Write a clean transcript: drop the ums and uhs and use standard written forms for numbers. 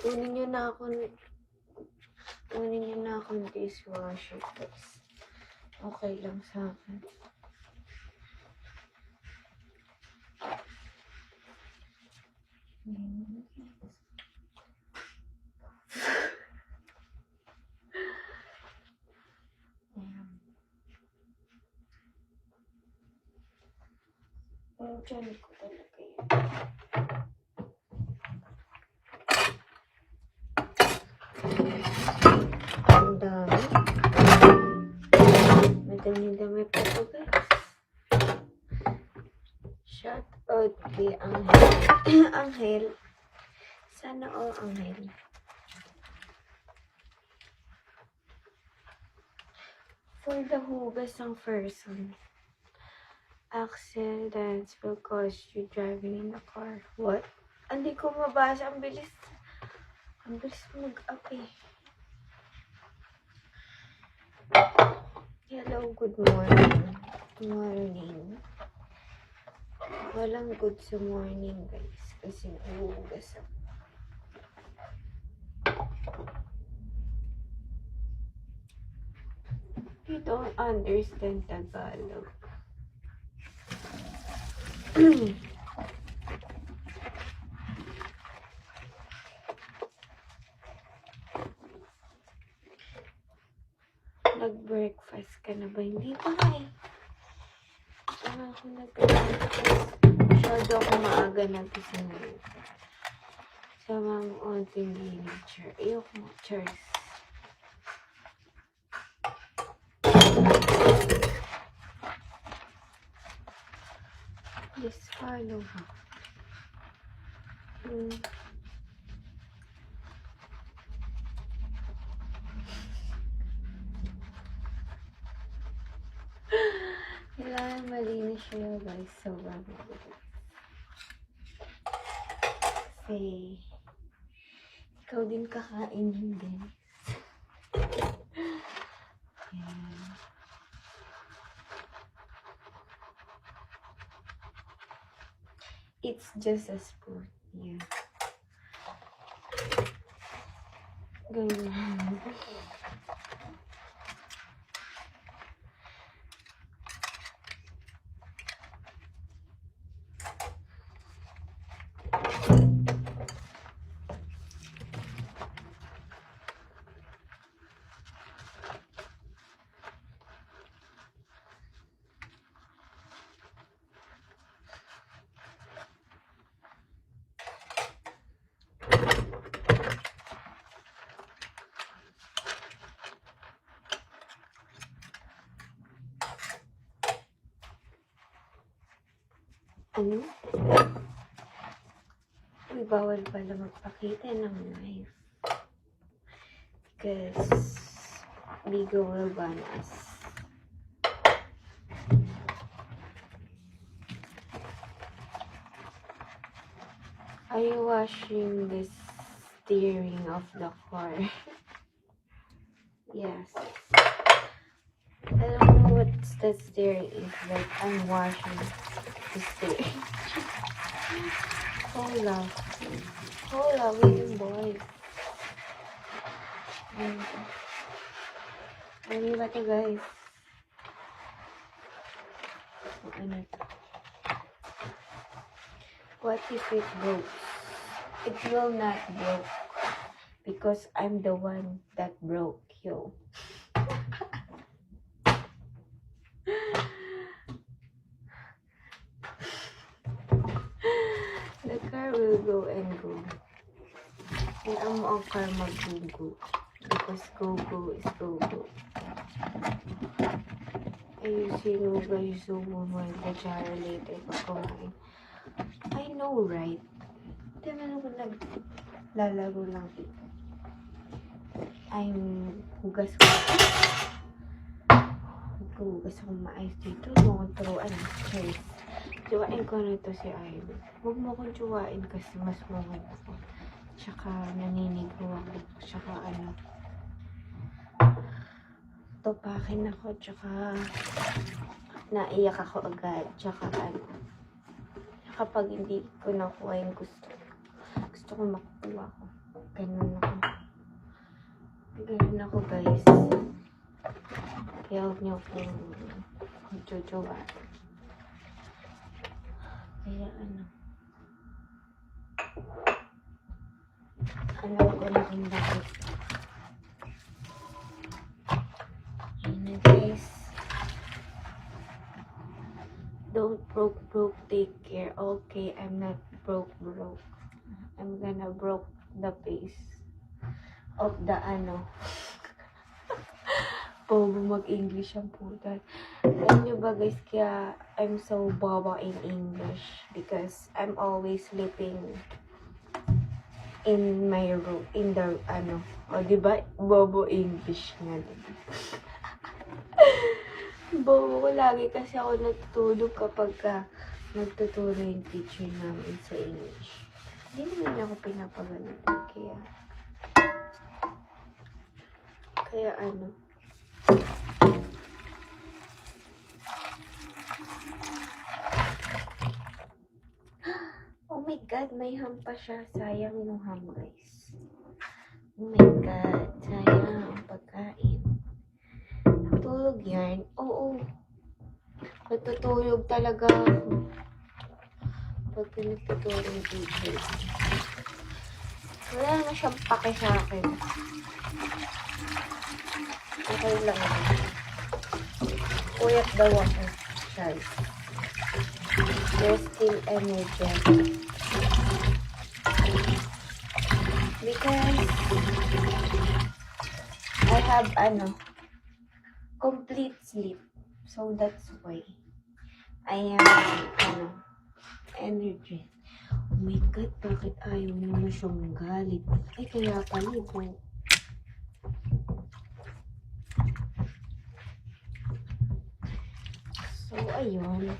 Kunin nyo na akong dishwasher, guys. Okay lang sa akin. Diyan ko talaga yun. Ang dami. Madami-dami pa ito, guys. Shout out kay Angel. Angel. Sana all Angel. For the hugas ng person. Accidents will cause you driving in the car. What? Hindi ko mabasa. Ang bilis. Ang bilis mag-up eh. Hello, good morning. Morning. Walang good sa morning, guys. Kasi nahuhugas ako. You don't understand Tagalog. Nag-breakfast ka na ba? Hindi pa nga eh. Ako nag-breakfast. Masyado ako maaga nagising ngayon. Sa mga onting villager. Ayoko mo, cheers. Just follow her. Kailangan malinis siya, guys. Sobrang malinis. Kasi ikaw din kakain yun, guys. Yeah. It's just a spoon. Yeah. Ganyan. Ano? Uy, bawal pala magpakita ng knife. Because Bigo will ban us. Are you washing the steering of the car? Yes. I don't know what the steering is, but I'm washing the steering. Hola. Hola, wait, boy. Ano ba ito, guys? Ano ito? What if it breaks? It will not break. Because I'm the one that broke you. The car will go and go. And I'm on car mag-go-go. Because go-go is go-go. Ayusin mo guys yung magkachara later pag kumain. I know, right? Hindi naman ako naglalaro lang dito. I'm hugas ko. Hugas akong maayos dito. Huwag mo akong turuan. Cheers. Tsuwain ko na ito si Ivy. Huwag mo akong tsuwain kasi mas mungod ako. Tsaka naninigo ako. Tsaka ano. Tupakin ako. Tsaka naiyak ako agad. Tsaka ano. Kapag hindi ko nakuha yung gusto ko makukuha ko. Ganun ako. Ganun ako, guys. Kaya huwag niyo akong jojowa. Kaya alam ko na kung bakit. Ayun na, guys. Don't broke, take care. Okay, I'm not broke. I'm gonna broke the face of the Bobo mag-English ang putal. Alam nyo ba, guys, kaya I'm so baba in English because I'm always sleeping in my room, in the o diba, bobo English nga, diba? Bobo ko lagi kasi ako natutulog kapag nagtuturo yung teacher namin sa English. Hindi naman niya ako pinapagalan. Kaya oh my God, may ham pa siya. Sayang yung ham, guys. Oh my God, sayang ang pagkain. Tulog yan. Oo. Natutulog talaga ako. Pag pinagtutulog yung teacher. Wala na siyang pake sa akin. Okay lang. Puyat daw ako. Guys. There's still energy. Because I have complete sleep. So that's why I am energy. Oh my God, bakit ayaw naman siyang galit? Ay, kaya paligo. So, ayun.